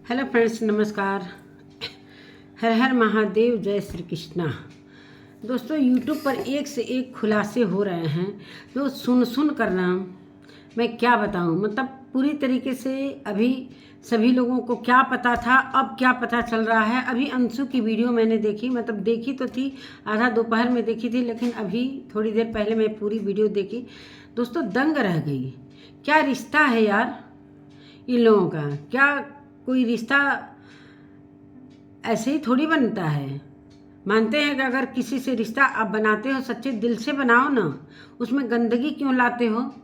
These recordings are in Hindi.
हेलो फ्रेंड्स, नमस्कार। हर हर महादेव, जय श्री कृष्णा। दोस्तों, यूट्यूब पर एक से एक खुलासे हो रहे हैं जो सुन कर ना मैं क्या बताऊं। मतलब पूरी तरीके से अभी सभी लोगों को क्या पता था, अब क्या पता चल रहा है। अभी अंशु की वीडियो मैंने देखी, मतलब देखी तो थी, आधा दोपहर में देखी थी, लेकिन अभी थोड़ी देर पहले मैं पूरी वीडियो देखी। दोस्तों, दंग रह गई। क्या रिश्ता है यार इन लोगों का। क्या कोई रिश्ता ऐसे ही थोड़ी बनता है। मानते हैं कि अगर किसी से रिश्ता आप बनाते हो, सच्चे दिल से बनाओ ना, उसमें गंदगी क्यों लाते हो।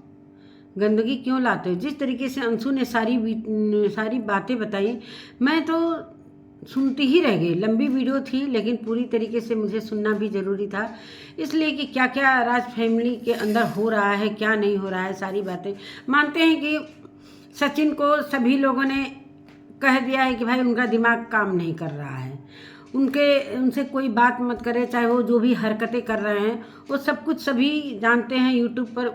गंदगी क्यों लाते हो। जिस तरीके से अंशु ने सारी बातें बताई, मैं तो सुनती ही रह गई। लंबी वीडियो थी, लेकिन पूरी तरीके से मुझे सुनना भी ज़रूरी था, इसलिए कि क्या क्या राज फैमिली के अंदर हो रहा है, क्या नहीं हो रहा है, सारी बातें। मानते हैं कि सचिन को सभी लोगों ने कह दिया है कि भाई उनका दिमाग काम नहीं कर रहा है, उनसे कोई बात मत करे, चाहे वो जो भी हरकतें कर रहे हैं वो सब कुछ सभी जानते हैं। यूट्यूब पर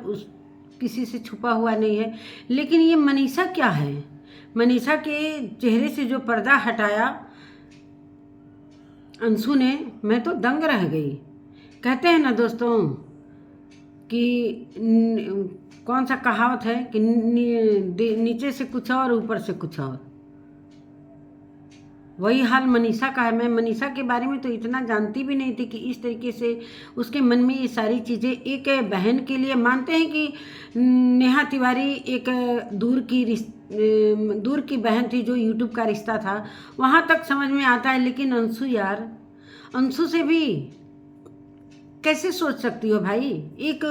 किसी से छुपा हुआ नहीं है। लेकिन ये मनीषा क्या है। मनीषा के चेहरे से जो पर्दा हटाया अंशु ने, मैं तो दंग रह गई। कहते हैं ना दोस्तों कि कौन सा कहावत है कि नीचे से कुछ और, ऊपर से कुछ और। वही हाल मनीषा का है। मैं मनीषा के बारे में तो इतना जानती भी नहीं थी कि इस तरीके से उसके मन में ये सारी चीज़ें। एक बहन के लिए मानते हैं कि नेहा तिवारी एक दूर की बहन थी, जो यूट्यूब का रिश्ता था, वहाँ तक समझ में आता है। लेकिन अंशु यार, अंशु से भी कैसे सोच सकती हो भाई। एक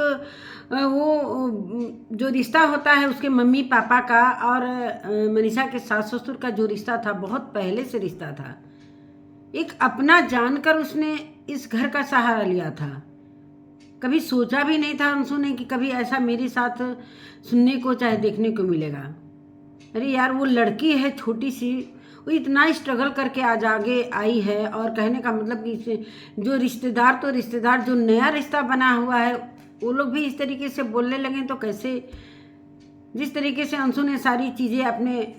वो जो रिश्ता होता है उसके मम्मी पापा का और मनीषा के सास ससुर का जो रिश्ता था, बहुत पहले से रिश्ता था। एक अपना जानकर उसने इस घर का सहारा लिया था। कभी सोचा भी नहीं था अंशु ने कि कभी ऐसा मेरे साथ सुनने को चाहे देखने को मिलेगा। अरे यार, वो लड़की है छोटी सी, वो इतना स्ट्रगल करके आज आगे आई है। और कहने का मतलब कि जो रिश्तेदार, तो रिश्तेदार जो नया रिश्ता बना हुआ है, वो लोग भी इस तरीके से बोलने लगे तो कैसे। जिस तरीके से अंशु ने सारी चीज़ें अपने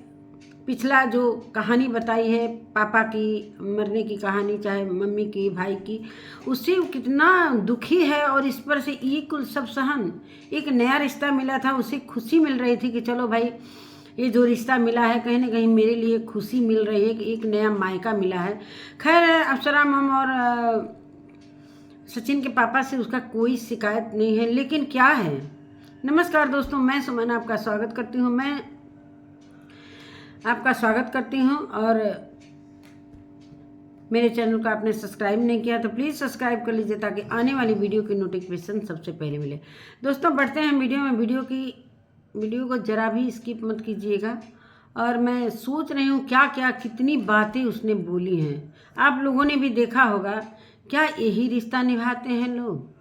पिछला जो कहानी बताई है, पापा की मरने की कहानी, चाहे मम्मी की, भाई की, उससे वो कितना दुखी है। और इस पर से ये कुल सब सहन। एक नया रिश्ता मिला था, उसे खुशी मिल रही थी कि चलो भाई, ये जो रिश्ता मिला है कहीं ना कहीं मेरे लिए खुशी मिल रही है कि एक नया मायका मिला है। खैर, अप्सरा मम और सचिन के पापा से उसका कोई शिकायत नहीं है। लेकिन क्या है। नमस्कार दोस्तों, मैं सुमन आपका स्वागत करती हूँ। और मेरे चैनल को आपने सब्सक्राइब नहीं किया तो प्लीज़ सब्सक्राइब कर लीजिए, ताकि आने वाली वीडियो की नोटिफिकेशन सबसे पहले मिले। दोस्तों, बढ़ते हैं वीडियो में। वीडियो को जरा भी स्किप मत कीजिएगा। और मैं सोच रही हूँ क्या क्या कितनी बातें उसने बोली हैं। आप लोगों ने भी देखा होगा। क्या यही रिश्ता निभाते हैं लोग।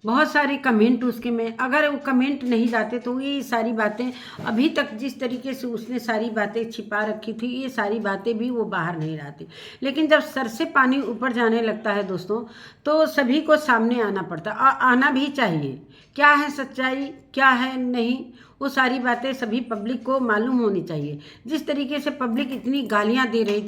बहुत सारे कमेंट उसके में, अगर वो कमेंट नहीं जाते तो ये सारी बातें, अभी तक जिस तरीके से उसने सारी बातें छिपा रखी थी, ये सारी बातें भी वो बाहर नहीं लाती। लेकिन जब सर से पानी ऊपर जाने लगता है दोस्तों, तो सभी को सामने आना पड़ता है, और आना भी चाहिए। क्या है सच्चाई, क्या है नहीं, वो सारी बातें सभी पब्लिक को मालूम होनी चाहिए। जिस तरीके से पब्लिक इतनी गालियां दे रही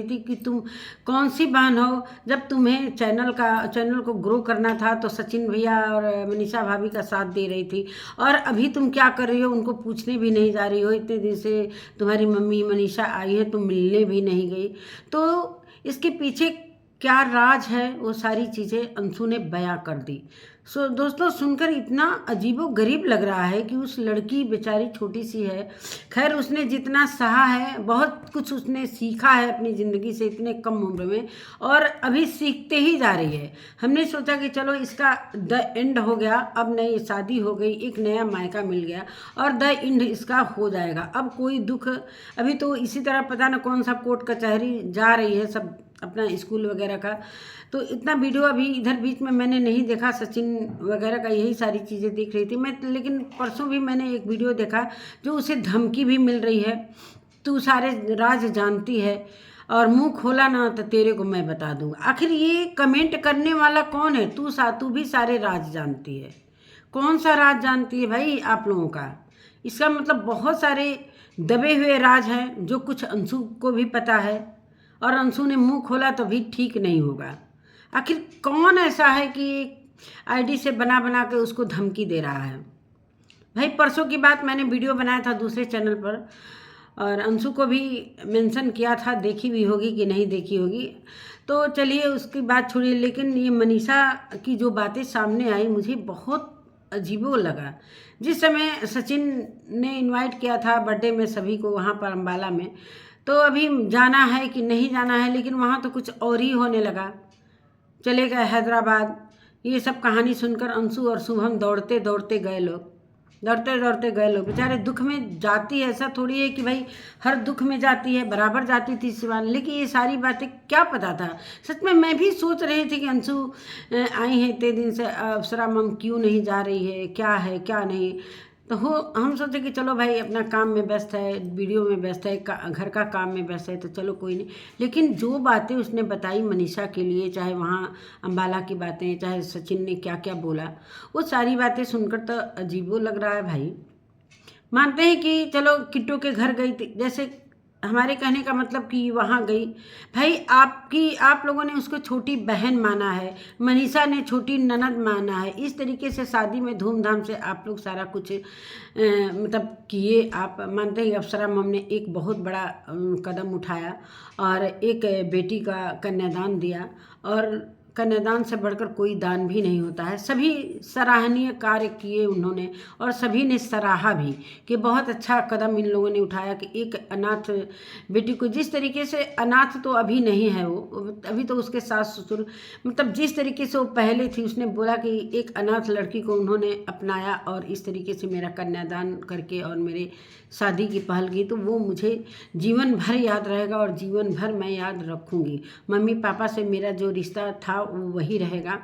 थी कि तुम कौन सी बहन हो। जब तुम्हें चैनल को ग्रो करना था तो सचिन भैया और मनीषा भाभी का साथ दे रही थी, और अभी तुम क्या कर रही हो, उनको पूछने भी नहीं जा रही हो। इतने दिन से तुम्हारी मम्मी मनीषा आई है, तुम मिलने भी नहीं गई। तो इसके पीछे क्या राज है, वो सारी चीज़ें अंशु ने बयां कर दी। दोस्तों, सुनकर इतना अजीबोगरीब लग रहा है कि उस लड़की बेचारी छोटी सी है। खैर, उसने जितना सहा है, बहुत कुछ उसने सीखा है अपनी ज़िंदगी से इतने कम उम्र में, और अभी सीखते ही जा रही है। हमने सोचा कि चलो इसका द एंड हो गया, अब नई शादी हो गई, एक नया मायका मिल गया, और द एंड इसका हो जाएगा। अब कोई दुख, अभी तो इसी तरह पता ना कौन सा कोर्ट कचहरी जा रही है, सब अपना स्कूल वगैरह का। तो इतना वीडियो अभी इधर बीच में मैंने नहीं देखा, सचिन वगैरह का यही सारी चीज़ें देख रही थी मैं। लेकिन परसों भी मैंने एक वीडियो देखा जो उसे धमकी भी मिल रही है, तू सारे राज जानती है और मुंह खोला ना तो तेरे को मैं बता दूंगा। आखिर ये कमेंट करने वाला कौन है। तू भी सारे राज जानती है। कौन सा राज जानती है भाई आप लोगों का। इसका मतलब बहुत सारे दबे हुए राज हैं जो कुछ अंशु को भी पता है, और अंशु ने मुंह खोला तो भी ठीक नहीं होगा। आखिर कौन ऐसा है कि आईडी से बना बना के उसको धमकी दे रहा है। भाई परसों की बात मैंने वीडियो बनाया था दूसरे चैनल पर, और अंशु को भी मेंशन किया था, देखी भी होगी कि नहीं देखी होगी। तो चलिए उसकी बात छोड़िए, लेकिन ये मनीषा की जो बातें सामने आई मुझे बहुत अजीबो लगा। जिस समय सचिन ने इनवाइट किया था बर्थडे में सभी को वहाँ पर अम्बाला में, तो अभी जाना है कि नहीं जाना है, लेकिन वहाँ तो कुछ और ही होने लगा। चले गए हैदराबाद। ये सब कहानी सुनकर अंशु और शुभम दौड़ते दौड़ते गए लोग, दौड़ते दौड़ते गए लोग। बेचारे दुख में जाती है, ऐसा थोड़ी है कि भाई हर दुख में जाती है, बराबर जाती थी शिवानी। लेकिन ये सारी बातें क्या पता था। सच में मैं भी सोच रही थी कि अंशु आई है इतने दिन से, अप्सरा मम क्यों नहीं जा रही है, क्या है क्या नहीं। तो हम सोचे कि चलो भाई अपना काम में व्यस्त है, वीडियो में व्यस्त है, घर का काम में व्यस्त है, तो चलो कोई नहीं। लेकिन जो बातें उसने बताई मनीषा के लिए, चाहे वहाँ अम्बाला की बातें, चाहे सचिन ने क्या क्या बोला, वो सारी बातें सुनकर तो अजीबो लग रहा है भाई। मानते हैं कि चलो किट्टू के घर गई थी, जैसे हमारे कहने का मतलब कि वहाँ गई। भाई आप लोगों ने उसको छोटी बहन माना है, मनीषा ने छोटी ननद माना है। इस तरीके से शादी में धूमधाम से आप लोग सारा कुछ मतलब किए। आप मानते हैं अप्सरा मम ने एक बहुत बड़ा कदम उठाया और एक बेटी का कन्यादान दिया, और कन्यादान से बढ़कर कोई दान भी नहीं होता है। सभी सराहनीय कार्य किए उन्होंने, और सभी ने सराहा भी कि बहुत अच्छा कदम इन लोगों ने उठाया कि एक अनाथ बेटी को, जिस तरीके से अनाथ तो अभी नहीं है वो, अभी तो उसके सास ससुर, मतलब जिस तरीके से वो पहले थी, उसने बोला कि एक अनाथ लड़की को उन्होंने अपनाया और इस तरीके से मेरा कन्यादान करके और मेरे शादी की पहल की, तो वो मुझे जीवन भर याद रहेगा और जीवन भर मैं याद रखूँगी। मम्मी पापा से मेरा जो रिश्ता था वो वही रहेगा।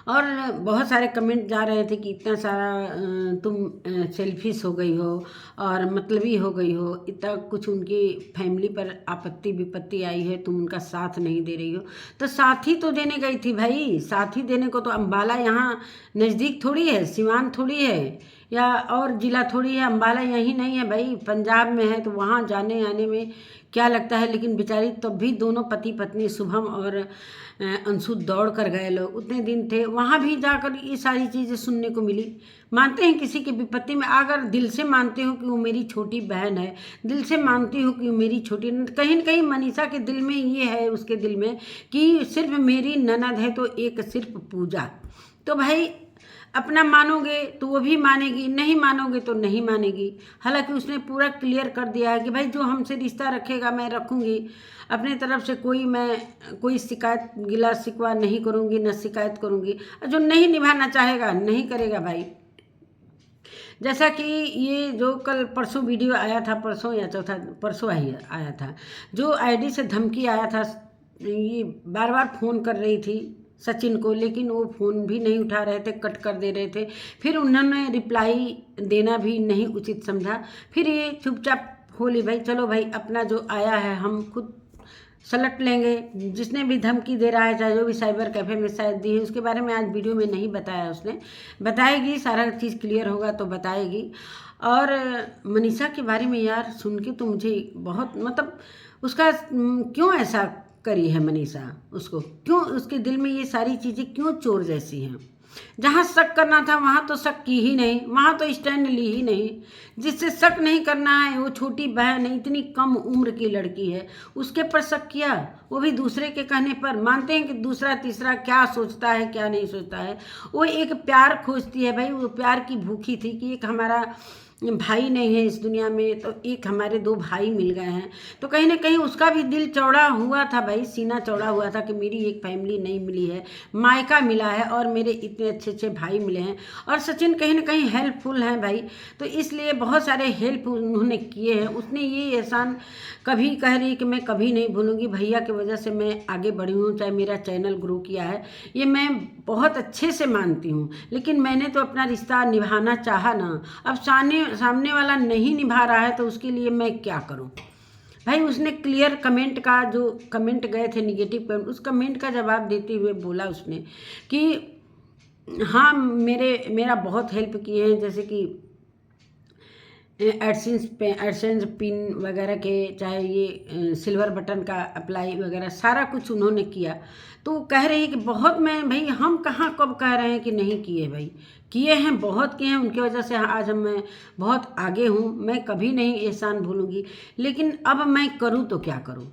और बहुत सारे कमेंट जा रहे थे कि इतना सारा तुम सेल्फिश हो गई हो और मतलबी हो गई हो, इतना कुछ उनकी फैमिली पर आपत्ति विपत्ति आई है, तुम उनका साथ नहीं दे रही हो। तो साथ ही तो देने गई थी भाई, साथ ही देने को। तो अम्बाला यहाँ नज़दीक थोड़ी है, सिवान थोड़ी है, या और ज़िला थोड़ी है। अम्बाला यहीं नहीं है भाई, पंजाब में है, तो वहाँ जाने आने में क्या लगता है। लेकिन बेचारी तब भी दोनों पति पत्नी शुभम और अंशु दौड़ कर गए लोग, उतने दिन थे वहाँ भी जाकर ये सारी चीज़ें सुनने को मिली। मानते हैं किसी की विपत्ति में, अगर दिल से मानते हो कि वो मेरी छोटी बहन है, दिल से मानती हो कि वो मेरी छोटी, कहीं न कहीं मनीषा के दिल में ये है, उसके दिल में कि सिर्फ मेरी ननद है तो एक सिर्फ पूजा। तो भाई अपना मानोगे तो वो भी मानेगी, नहीं मानोगे तो नहीं मानेगी। हालांकि उसने पूरा क्लियर कर दिया है कि भाई जो हमसे रिश्ता रखेगा मैं रखूँगी, अपने तरफ से कोई शिकायत गिला शिकवा नहीं करूँगी, न शिकायत करूँगी। जो नहीं निभाना चाहेगा नहीं करेगा भाई। जैसा कि ये जो कल परसों वीडियो आया था, परसों या चौथा परसों ही आया था, जो आईडी से धमकी आया था, ये बार बार फ़ोन कर रही थी सचिन को, लेकिन वो फ़ोन भी नहीं उठा रहे थे, कट कर दे रहे थे। फिर उन्होंने रिप्लाई देना भी नहीं उचित समझा, फिर ये चुपचाप बोली भाई चलो भाई अपना जो आया है हम खुद सलट लेंगे। जिसने भी धमकी दे रहा है, चाहे जो भी साइबर कैफ़े में शायद दी है, उसके बारे में आज वीडियो में नहीं बताया, उसने बताएगी, सारा चीज़ क्लियर होगा तो बताएगी। और मनीषा के बारे में यार सुन के तो मुझे बहुत मतलब उसका क्यों ऐसा करी है मनीषा, उसको क्यों, उसके दिल में ये सारी चीज़ें क्यों चोर जैसी हैं। जहाँ शक करना था वहाँ तो शक की ही नहीं, वहाँ तो स्टैंड ली ही नहीं। जिससे शक नहीं करना है वो छोटी बहन है, इतनी कम उम्र की लड़की है, उसके पर शक किया, वो भी दूसरे के कहने पर। मानते हैं कि दूसरा तीसरा क्या सोचता है क्या नहीं सोचता है, वो एक प्यार खोजती है भाई, वो प्यार की भूखी थी कि एक हमारा भाई नहीं है इस दुनिया में, तो एक हमारे दो भाई मिल गए हैं। तो कहीं ना कहीं उसका भी दिल चौड़ा हुआ था भाई, सीना चौड़ा हुआ था कि मेरी एक फैमिली नहीं मिली है, मायका मिला है और मेरे इतने अच्छे अच्छे भाई मिले हैं। और सचिन कहीं ना कहीं हेल्पफुल हैं भाई, तो इसलिए बहुत सारे हेल्प उन्होंने किए हैं। उसने ये एहसान कभी कह रही कि मैं कभी नहीं भूलूंगी, भैया की वजह से मैं आगे बढ़ी हूँ, चाहे मेरा चैनल ग्रो किया है, ये मैं बहुत अच्छे से मानती हूँ। लेकिन मैंने तो अपना रिश्ता निभाना चाहा ना, अब सामने वाला नहीं निभा रहा है तो उसके लिए मैं क्या करूं भाई। उसने क्लियर कमेंट का, जो कमेंट गए थे निगेटिव कमेंट, उस कमेंट का जवाब देते हुए बोला उसने कि हाँ मेरा बहुत हेल्प किए हैं, जैसे कि एडसेंस पिन वगैरह के, चाहे ये सिल्वर बटन का अप्लाई वगैरह सारा कुछ उन्होंने किया। तो वो कह रही है कि बहुत, मैं भाई हम कहाँ कब कह रहे हैं कि नहीं किए, भाई किए हैं, बहुत किए हैं, उनकी वजह से आज मैं बहुत आगे हूँ। मैं कभी नहीं एहसान भूलूंगी, लेकिन अब मैं करूँ तो क्या करूँ?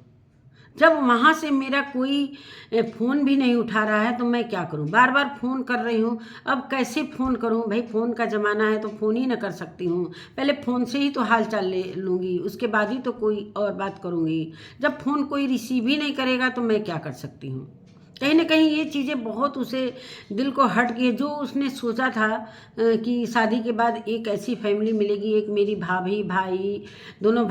जब वहाँ से मेरा कोई फ़ोन भी नहीं उठा रहा है तो मैं क्या करूँ? बार बार फ़ोन कर रही हूँ, अब कैसे फ़ोन करूँ भाई? फ़ोन का ज़माना है तो फ़ोन ही ना कर सकती हूँ। पहले फ़ोन से ही तो हाल चाल ले लूँगी, उसके बाद ही तो कोई और बात करूँगी। जब फ़ोन कोई रिसीव ही नहीं करेगा तो मैं क्या कर सकती हूँ? कहीं ना कहीं ये चीज़ें बहुत उसे दिल को हट गई। जो उसने सोचा था कि शादी के बाद एक ऐसी फैमिली मिलेगी, एक मेरी भाभी भाई दोनों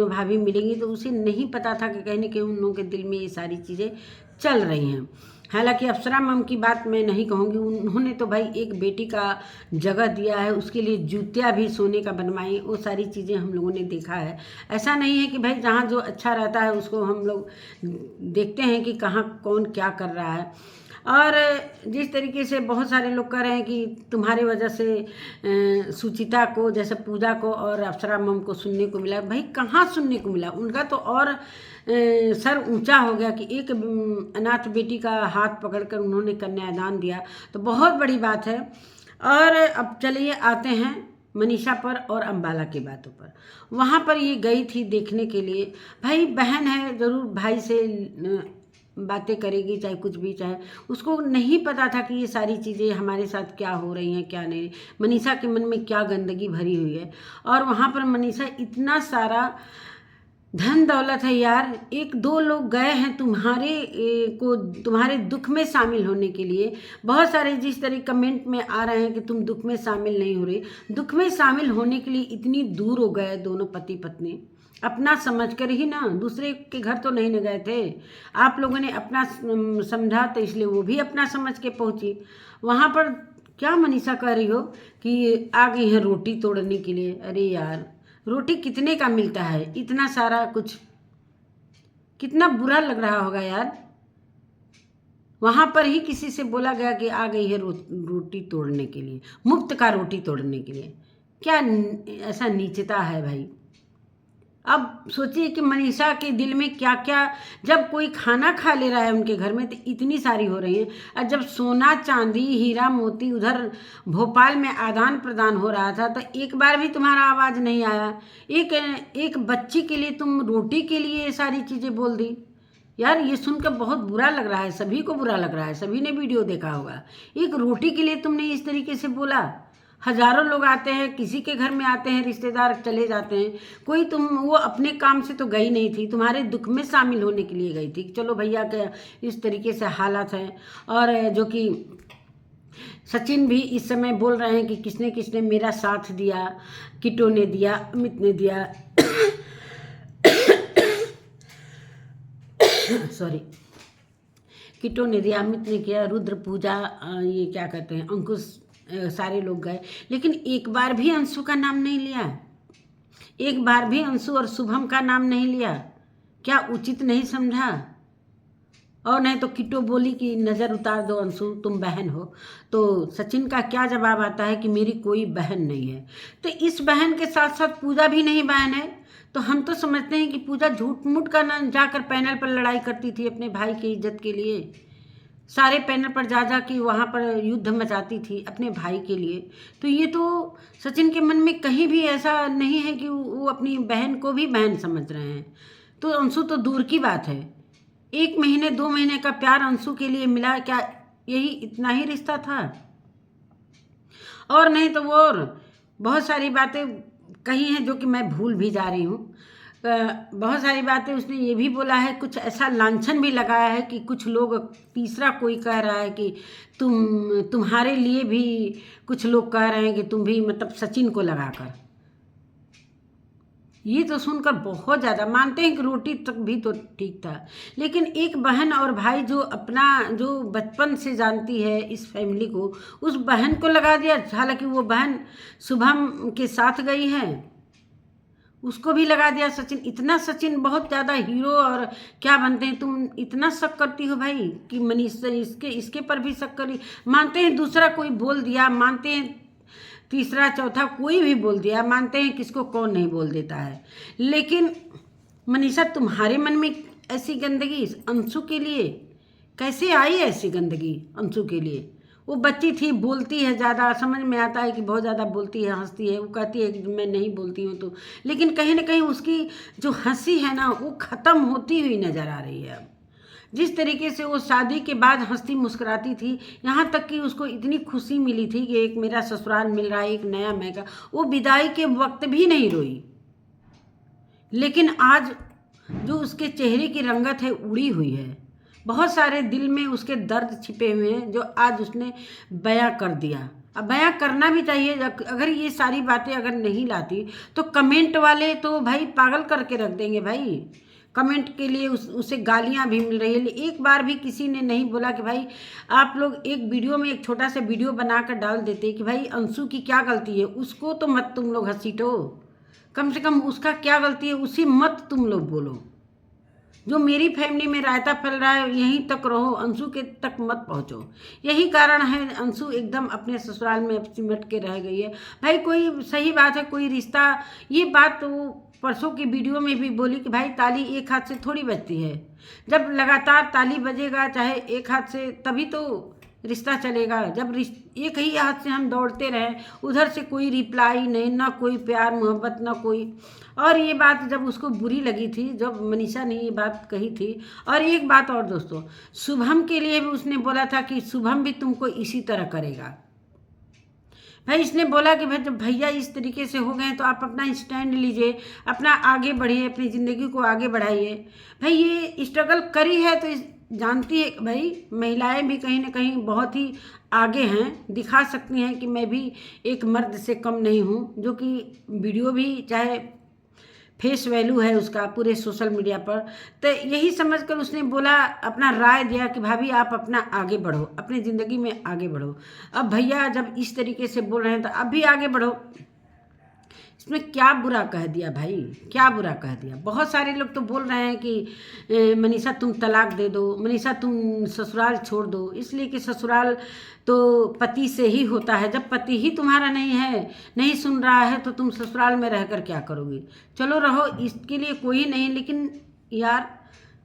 भाभी मिलेंगी, तो उसे नहीं पता था कि कहीं ना कहीं उन लोगों के दिल में ये सारी चीज़ें चल रही हैं। हालांकि अप्सरा मैम की बात मैं नहीं कहूँगी, उन्होंने तो भाई एक बेटी का जगह दिया है, उसके लिए जूतियाँ भी सोने का बनवाई, वो सारी चीज़ें हम लोगों ने देखा है। ऐसा नहीं है कि भाई जहाँ जो अच्छा रहता है उसको हम लोग देखते हैं कि कहाँ कौन क्या कर रहा है। और जिस तरीके से बहुत सारे लोग कह रहे हैं कि तुम्हारे वजह से सुचिता को, जैसे पूजा को और अप्सरा मम को सुनने को मिला, भाई कहाँ सुनने को मिला? उनका तो और सर ऊंचा हो गया कि एक अनाथ बेटी का हाथ पकड़कर उन्होंने कन्यादान दिया, तो बहुत बड़ी बात है। और अब चलिए आते हैं मनीषा पर और अंबाला की बातों पर। वहाँ पर ये गई थी देखने के लिए, भाई बहन है, ज़रूर भाई से बातें करेगी, चाहे कुछ भी, चाहे उसको नहीं पता था कि ये सारी चीज़ें हमारे साथ क्या हो रही हैं क्या नहीं, मनीषा के मन में क्या गंदगी भरी हुई है। और वहाँ पर मनीषा इतना सारा धन दौलत है यार, एक दो लोग गए हैं तुम्हारे दुख में शामिल होने के लिए। बहुत सारे जिस तरह कमेंट में आ रहे हैं कि तुम दुख में शामिल नहीं हो रही, दुख में शामिल होने के लिए इतनी दूर हो गए दोनों पति पत्नी, अपना समझ कर ही ना, दूसरे के घर तो नहीं न गए थे। आप लोगों ने अपना समझा तो इसलिए वो भी अपना समझ के पहुंची वहाँ पर। क्या मनीषा कह रही हो कि आ गई है रोटी तोड़ने के लिए? अरे यार, रोटी कितने का मिलता है? इतना सारा कुछ, कितना बुरा लग रहा होगा यार। वहां पर ही किसी से बोला गया कि आ गई है रोटी तोड़ने के लिए, मुफ्त का रोटी तोड़ने के लिए। क्या ऐसा नीचता है भाई? अब सोचिए कि मनीषा के दिल में क्या क्या, जब कोई खाना खा ले रहा है उनके घर में तो इतनी सारी हो रही है, और जब सोना चांदी हीरा मोती उधर भोपाल में आदान प्रदान हो रहा था तो एक बार भी तुम्हारा आवाज़ नहीं आया। एक बच्ची के लिए तुम रोटी के लिए ये सारी चीज़ें बोल दी। यार ये सुनकर बहुत बुरा लग रहा है, सभी को बुरा लग रहा है, सभी ने वीडियो देखा होगा। एक रोटी के लिए तुमने इस तरीके से बोला? हजारों लोग आते हैं, किसी के घर में आते हैं, रिश्तेदार चले जाते हैं, कोई वो अपने काम से तो गई नहीं थी, तुम्हारे दुख में शामिल होने के लिए गई थी। चलो भैया के इस तरीके से हालात हैं। और जो कि सचिन भी इस समय बोल रहे हैं कि किसने किसने मेरा साथ दिया, किटो ने दिया, अमित ने दिया सॉरी, किटो ने दिया, अमित ने किया, रुद्र पूजा, ये क्या कहते हैं, अंकुश, सारे लोग गए, लेकिन एक बार भी अंशु का नाम नहीं लिया। एक बार भी अंशु और शुभम का नाम नहीं लिया। क्या उचित नहीं समझा? और नहीं तो किटो बोली कि नज़र उतार दो अंशु, तुम बहन हो। तो सचिन का क्या जवाब आता है कि मेरी कोई बहन नहीं है। तो इस बहन के साथ साथ पूजा भी नहीं बहन है। तो हम तो समझते हैं कि पूजा झूठ मूठ का ना जाकर पैनल पर लड़ाई करती थी अपने भाई की इज्जत के लिए, सारे पैनल पर जा कि वहाँ पर युद्ध मचाती थी अपने भाई के लिए। तो ये तो सचिन के मन में कहीं भी ऐसा नहीं है कि वो अपनी बहन को भी बहन समझ रहे हैं। तो अंशु तो दूर की बात है, 1 महीने 2 महीने का प्यार अंशु के लिए मिला, क्या यही इतना ही रिश्ता था? और नहीं तो वो और बहुत सारी बातें कही हैं जो कि मैं भूल भी जा रही हूँ। बहुत सारी बातें उसने ये भी बोला है, कुछ ऐसा लांछन भी लगाया है कि कुछ लोग, तीसरा कोई कह रहा है कि तुम्हारे लिए भी, कुछ लोग कह रहे हैं कि तुम भी, मतलब सचिन को लगाकर। ये तो सुनकर बहुत ज़्यादा, मानते हैं कि रोटी तक भी तो ठीक था, लेकिन एक बहन और भाई जो अपना, जो बचपन से जानती है इस फैमिली को, उस बहन को लगा दिया। हालांकि वो बहन शुभम के साथ गई है, उसको भी लगा दिया सचिन। इतना सचिन बहुत ज़्यादा हीरो और क्या बनते हैं, तुम इतना शक करती हो भाई कि मनीष इसके पर भी शक करी। मानते हैं दूसरा कोई बोल दिया, मानते हैं तीसरा चौथा कोई भी बोल दिया, मानते हैं किसको कौन नहीं बोल देता है। लेकिन मनीषा तुम्हारे मन में ऐसी गंदगी अंशु के लिए कैसे आई? ऐसी गंदगी अंशु के लिए? वो बच्ची थी, बोलती है ज़्यादा, समझ में आता है कि बहुत ज़्यादा बोलती है, हंसती है, वो कहती है कि मैं नहीं बोलती हूँ तो, लेकिन कहीं ना कहीं उसकी जो हंसी है ना वो ख़त्म होती हुई नज़र आ रही है अब। जिस तरीके से वो शादी के बाद हंसती मुस्कुराती थी, यहाँ तक कि उसको इतनी खुशी मिली थी कि एक मेरा ससुराल मिल रहा है, एक नया महका, वो विदाई के वक्त भी नहीं रोई। लेकिन आज जो उसके चेहरे की रंगत है उड़ी हुई है, बहुत सारे दिल में उसके दर्द छिपे हुए हैं जो आज उसने बयां कर दिया। अब बयां करना भी चाहिए। अगर ये सारी बातें अगर नहीं लाती तो कमेंट वाले तो भाई पागल करके रख देंगे भाई। कमेंट के लिए उसे गालियां भी मिल रही है। एक बार भी किसी ने नहीं बोला कि भाई आप लोग एक वीडियो में एक छोटा सा वीडियो बनाकर डाल देते कि भाई अंशु की क्या गलती है, उसको तो मत तुम लोग घसीटो, कम से कम उसका क्या गलती है उसी मत तुम लोग बोलो। जो मेरी फैमिली में रायता फैल रहा है यहीं तक रहो, अंशु के तक मत पहुंचो। यही कारण है अंशु एकदम अपने ससुराल में सिमट के रह गई है। भाई कोई सही बात है, कोई रिश्ता, ये बात तो परसों की वीडियो में भी बोली कि भाई ताली एक हाथ से थोड़ी बजती है। जब लगातार ताली बजेगा चाहे एक हाथ से तभी तो रिश्ता चलेगा। जब एक ही हाथ से हम दौड़ते रहें, उधर से कोई रिप्लाई नहीं, ना कोई प्यार मोहब्बत, ना कोई। और ये बात जब उसको बुरी लगी थी, जब मनीषा ने ये बात कही थी। और एक बात और दोस्तों, शुभम के लिए भी उसने बोला था कि शुभम भी तुमको इसी तरह करेगा। भाई इसने बोला कि भाई जब भैया इस तरीके से हो गए तो आप अपना स्टैंड लीजिए, अपना आगे बढ़िए, अपनी ज़िंदगी को आगे बढ़ाइए। भाई ये स्ट्रगल करी है तो जानती है भाई महिलाएं भी कहीं ना कहीं बहुत ही आगे हैं, दिखा सकती हैं कि मैं भी एक मर्द से कम नहीं हूँ। जो कि वीडियो भी चाहे फेस वैल्यू है उसका पूरे सोशल मीडिया पर, तो यही समझकर उसने बोला, अपना राय दिया कि भाभी आप अपना आगे बढ़ो, अपनी ज़िंदगी में आगे बढ़ो। अब भैया जब इस तरीके से बोल रहे हैं तो अब भी आगे बढ़ो। इसमें क्या बुरा कह दिया भाई, क्या बुरा कह दिया? बहुत सारे लोग तो बोल रहे हैं कि मनीषा तुम तलाक दे दो, मनीषा तुम ससुराल छोड़ दो, इसलिए कि ससुराल तो पति से ही होता है। जब पति ही तुम्हारा नहीं है, नहीं सुन रहा है, तो तुम ससुराल में रहकर क्या करोगी? चलो रहो, इसके लिए कोई नहीं। लेकिन यार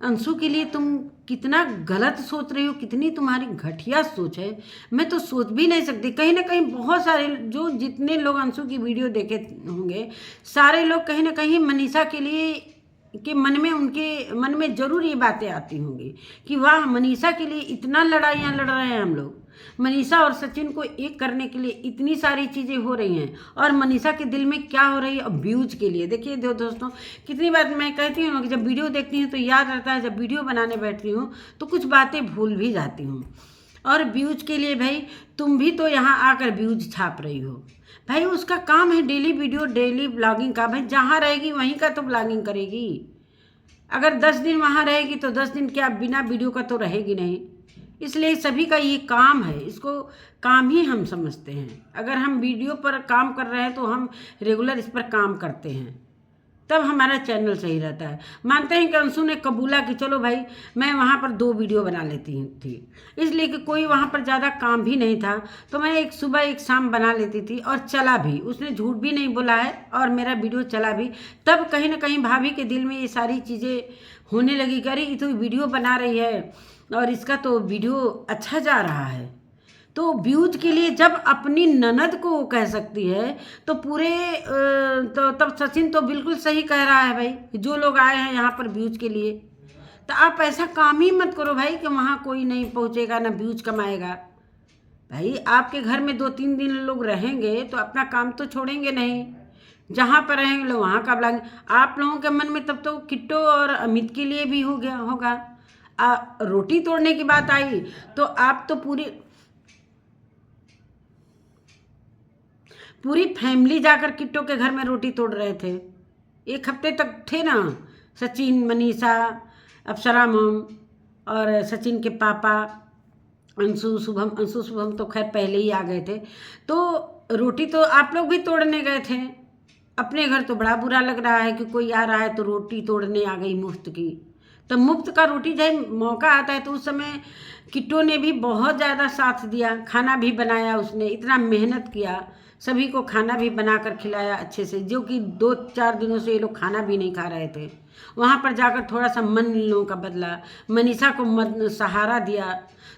अंशु के लिए तुम कितना गलत सोच रही हो, कितनी तुम्हारी घटिया सोच है, मैं तो सोच भी नहीं सकती। कहीं ना कहीं बहुत सारे जो जितने लोग अंशु की वीडियो देखे होंगे, सारे लोग कहीं ना कहीं मनीषा के लिए के मन में, उनके मन में जरूर ये बातें आती होंगी कि वाह मनीषा के लिए इतना लड़ाइयाँ लड़ रहे हैं हम लोग, मनीषा और सचिन को एक करने के लिए इतनी सारी चीज़ें हो रही हैं। और मनीषा के दिल में क्या हो रही है? व्यूज के लिए। देखिए दोस्तों, कितनी बार मैं कहती हूँ कि जब वीडियो देखती हूँ तो याद रहता है, जब वीडियो बनाने बैठती हूँ तो कुछ बातें भूल भी जाती हूँ। और व्यूज के लिए भाई तुम भी तो यहाँ आकर व्यूज छाप रही हो। भाई उसका काम है डेली वीडियो, डेली ब्लॉगिंग का। भाई जहाँ रहेगी वहीं का तो ब्लॉगिंग करेगी। अगर 10 दिन वहाँ रहेगी तो 10 दिन क्या बिना वीडियो का तो रहेगी नहीं। इसलिए सभी का ये काम है, इसको काम ही हम समझते हैं। अगर हम वीडियो पर काम कर रहे हैं तो हम रेगुलर इस पर काम करते हैं, तब हमारा चैनल सही रहता है। मानते हैं कि अंशु ने कबूला कि चलो भाई मैं वहाँ पर 2 वीडियो बना लेती थी, इसलिए कि कोई वहाँ पर ज़्यादा काम भी नहीं था, तो मैं एक सुबह एक शाम बना लेती थी और चला भी। उसने झूठ भी नहीं बोला है और मेरा वीडियो चला भी। तब कहीं ना कहीं भाभी के दिल में ये सारी चीज़ें होने लगी, अरे ये तो वीडियो बना रही है और इसका तो वीडियो अच्छा जा रहा है। तो व्यूज के लिए जब अपनी ननद को वो कह सकती है तो पूरे तो तब सचिन तो बिल्कुल सही कह रहा है भाई। जो लोग आए हैं यहाँ पर व्यूज के लिए, तो आप ऐसा काम ही मत करो भाई कि वहाँ कोई नहीं पहुँचेगा ना व्यूज कमाएगा। भाई आपके घर में 2-3 दिन लोग रहेंगे तो अपना काम तो छोड़ेंगे नहीं, जहाँ पर रहेंगे लोग वहाँ का ब्लॉग। आप लोगों के मन में तब तो किट्टो और अमित के लिए भी हो गया होगा। रोटी तोड़ने की बात आई तो आप तो पूरी फैमिली जाकर किट्टो के घर में रोटी तोड़ रहे थे। 1 हफ्ते तक थे ना सचिन, मनीषा, अप्सरा मम और सचिन के पापा अंशु शुभम तो खैर पहले ही आ गए थे। तो रोटी तो आप लोग भी तोड़ने गए थे। अपने घर तो बड़ा बुरा लग रहा है कि कोई आ रहा है तो रोटी तोड़ने आ गई मुफ्त की। तो मुफ्त का रोटी जब मौका आता है तो उस समय किट्टो ने भी बहुत ज़्यादा साथ दिया, खाना भी बनाया, उसने इतना मेहनत किया, सभी को खाना भी बनाकर खिलाया अच्छे से, जो कि 2-4 दिनों से ये लोग खाना भी नहीं खा रहे थे। वहाँ पर जाकर थोड़ा सा मन इन लोगों का बदला, मनीषा को सहारा दिया।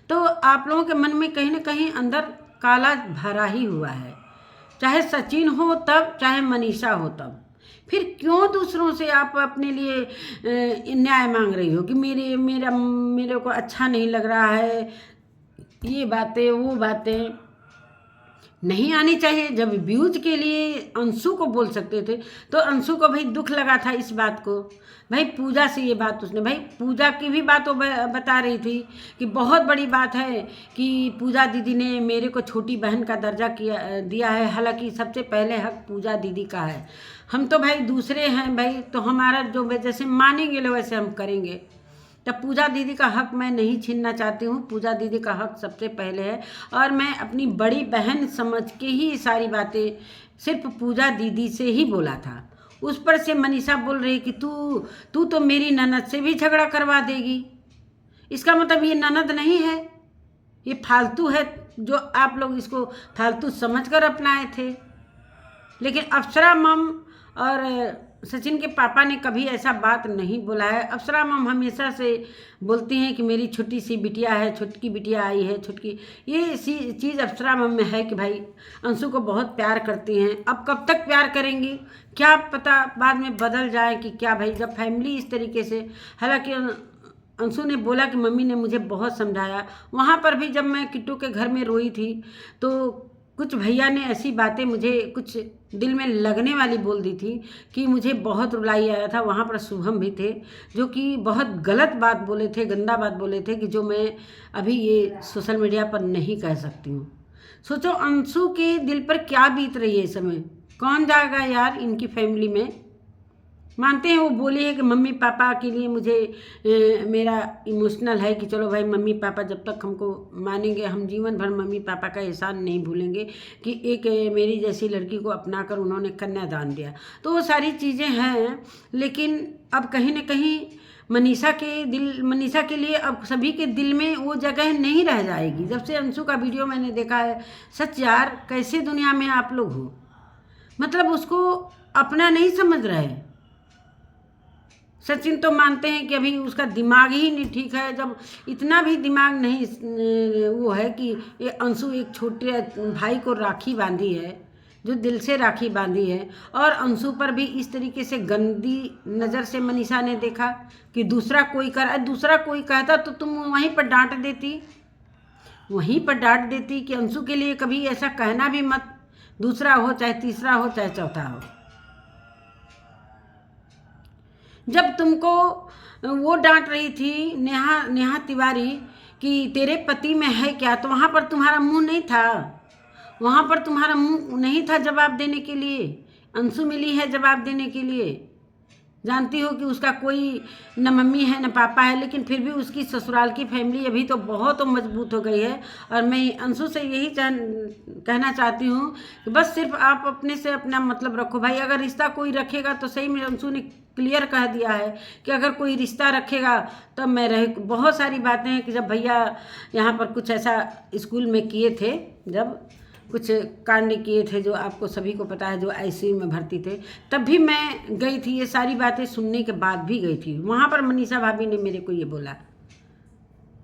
तो आप लोगों के मन में कहीं ना कहीं अंदर काला भरा ही हुआ है, चाहे सचिन हो तब, चाहे मनीषा हो तब। फिर क्यों दूसरों से आप अपने लिए न्याय मांग रही हो कि मेरे को अच्छा नहीं लग रहा है, ये बातें वो बातें नहीं आनी चाहिए। जब व्यूज के लिए अंशु को बोल सकते थे तो अंशु को भाई दुख लगा था इस बात को। भाई पूजा से ये बात उसने, भाई पूजा की भी बात वो बता रही थी कि बहुत बड़ी बात है कि पूजा दीदी ने मेरे को छोटी बहन का दर्जा दिया है, हालांकि सबसे पहले हक पूजा दीदी का है। हम तो भाई दूसरे हैं भाई, तो हमारा जो जैसे मानेंगे लोग वैसे हम करेंगे। तब पूजा दीदी का हक मैं नहीं छीनना चाहती हूँ, पूजा दीदी का हक सबसे पहले है। और मैं अपनी बड़ी बहन समझ के ही सारी बातें सिर्फ पूजा दीदी से ही बोला था। उस पर से मनीषा बोल रही कि तू तो मेरी ननद से भी झगड़ा करवा देगी। इसका मतलब ये ननद नहीं है, ये फालतू है, जो आप लोग इसको फालतू समझकर अपनाए थे। लेकिन अप्सरा मम और सचिन के पापा ने कभी ऐसा बात नहीं बोला है। अप्सरा मम हमेशा से बोलती हैं कि मेरी छोटी सी बिटिया है, छुटकी बिटिया आई है, छुटकी, ये चीज़ अप्सरा मम में है कि भाई अंशु को बहुत प्यार करती हैं। अब कब तक प्यार करेंगी क्या पता, बाद में बदल जाए कि क्या। भाई जब फैमिली इस तरीके से, हालांकि अंशु ने बोला कि मम्मी ने मुझे बहुत समझाया। वहाँ पर भी जब मैं किट्टू के घर में रोई थी तो कुछ भैया ने ऐसी बातें मुझे कुछ दिल में लगने वाली बोल दी थी कि मुझे बहुत रुलाई आया था। वहाँ पर शुभम भी थे जो कि बहुत गलत बात बोले थे, गंदा बात बोले थे, कि जो मैं अभी ये सोशल मीडिया पर नहीं कह सकती हूँ। सोचो अंशु के दिल पर क्या बीत रही है इस समय, कौन जाएगा यार इनकी फैमिली में। मानते हैं वो बोली है कि मम्मी पापा के लिए मुझे मेरा इमोशनल है कि चलो भाई मम्मी पापा जब तक हमको मानेंगे, हम जीवन भर मम्मी पापा का एहसान नहीं भूलेंगे कि एक मेरी जैसी लड़की को अपना कर उन्होंने कन्यादान दिया। तो वो सारी चीज़ें हैं, लेकिन अब कहीं ना कहीं मनीषा के लिए अब सभी के दिल में वो जगह नहीं रह जाएगी। जब से अंशु का वीडियो मैंने देखा है, सच यार कैसे दुनिया में आप लोग हो, मतलब उसको अपना नहीं समझ रहे। सचिन तो मानते हैं कि अभी उसका दिमाग ही नहीं ठीक है। जब इतना भी दिमाग नहीं वो है कि ये अंशु एक छोटे भाई को राखी बांधी है, जो दिल से राखी बांधी है, और अंशु पर भी इस तरीके से गंदी नज़र से मनीषा ने देखा कि दूसरा कोई कहता तो तुम वहीं पर डांट देती कि अंशु के लिए कभी ऐसा कहना भी मत, दूसरा हो चाहे तीसरा हो चाहे चौथा हो। जब तुमको वो डांट रही थी नेहा तिवारी कि तेरे पति में है क्या, तो वहाँ पर तुम्हारा मुंह नहीं था जवाब देने के लिए। अंशु मिली है जवाब देने के लिए। जानती हो कि उसका कोई न मम्मी है न पापा है, लेकिन फिर भी उसकी ससुराल की फैमिली अभी तो बहुत मजबूत हो गई है। और मैं अंशु से यही कहना चाहती हूँ कि बस सिर्फ आप अपने से अपना मतलब रखो भाई। अगर रिश्ता कोई रखेगा तो सही में अंशु ने क्लियर कह दिया है कि अगर कोई रिश्ता रखेगा तब मैं रहे। बहुत सारी बातें हैं कि जब भैया यहाँ पर कुछ ऐसा स्कूल में किए थे, जब कुछ कांड किए थे जो आपको सभी को पता है, जो आईसीयू में भर्ती थे, तब भी मैं गई थी। ये सारी बातें सुनने के बाद भी गई थी वहाँ पर। मनीषा भाभी ने मेरे को ये बोला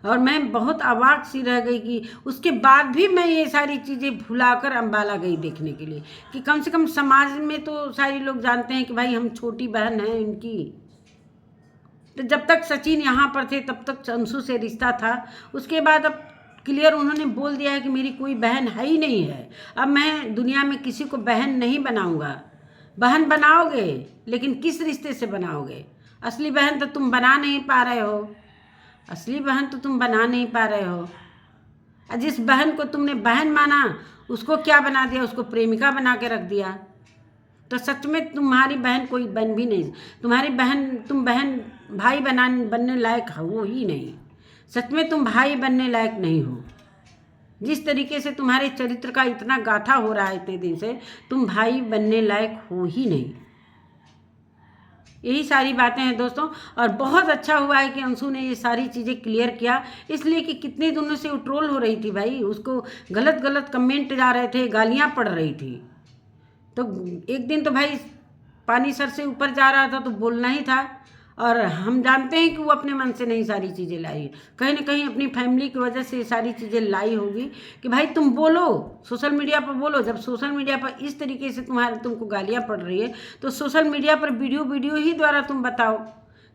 और मैं बहुत अवाक सी रह गई कि उसके बाद भी मैं ये सारी चीज़ें भुलाकर अम्बाला गई देखने के लिए कि कम से कम समाज में तो सारे लोग जानते हैं कि भाई हम छोटी बहन हैं इनकी। तो जब तक सचिन यहाँ पर थे तब तक अंशु से रिश्ता था। उसके बाद अब क्लियर उन्होंने बोल दिया है कि मेरी कोई बहन है ही नहीं है। अब मैं दुनिया में किसी को बहन नहीं बनाऊंगा। बहन बनाओगे लेकिन किस रिश्ते से बनाओगे? असली बहन तो तुम बना नहीं पा रहे हो। और जिस बहन को तुमने बहन माना उसको क्या बना दिया? उसको प्रेमिका बना के रख दिया। तो सच में तुम्हारी बहन कोई बन भी नहीं। तुम बहन भाई बनने लायक हो ही नहीं। सच में तुम भाई बनने लायक नहीं हो। जिस तरीके से तुम्हारे चरित्र का इतना गाथा हो रहा है इतने दिन से, तुम भाई बनने लायक हो ही नहीं। यही सारी बातें हैं दोस्तों। और बहुत अच्छा हुआ है कि अंशु ने ये सारी चीज़ें क्लियर किया, इसलिए कि कितने दिनों से वो ट्रोल हो रही थी भाई, उसको गलत गलत कमेंट जा रहे थे, गालियाँ पड़ रही थी। तो एक दिन तो भाई पानी सर से ऊपर जा रहा था तो बोलना ही था। और हम जानते हैं कि वो अपने मन से नहीं सारी चीज़ें लाई, कहीं ना कहीं अपनी फैमिली की वजह से ये सारी चीज़ें लाई होगी कि भाई तुम बोलो, सोशल मीडिया पर बोलो। जब सोशल मीडिया पर इस तरीके से तुमको गालियाँ पड़ रही है तो सोशल मीडिया पर वीडियो ही द्वारा तुम बताओ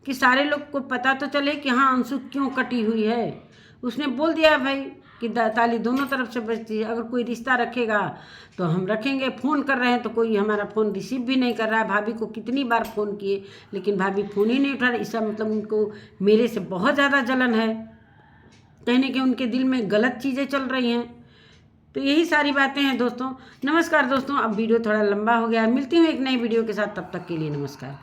कि सारे लोग को पता तो चले कि हाँ अंशु क्यों कटी हुई है। उसने बोल दिया भाई कि ताली दोनों तरफ से बजती है, अगर कोई रिश्ता रखेगा तो हम रखेंगे। फ़ोन कर रहे हैं तो कोई हमारा फ़ोन रिसीव भी नहीं कर रहा है। भाभी को कितनी बार फ़ोन किए लेकिन भाभी फ़ोन ही नहीं उठा रही। इसका मतलब उनको मेरे से बहुत ज़्यादा जलन है, कहने के उनके दिल में गलत चीज़ें चल रही हैं। तो यही सारी बातें हैं दोस्तों। नमस्कार दोस्तों, अब वीडियो थोड़ा लंबा हो गया, मिलती हूँ एक नई वीडियो के साथ, तब तक के लिए नमस्कार।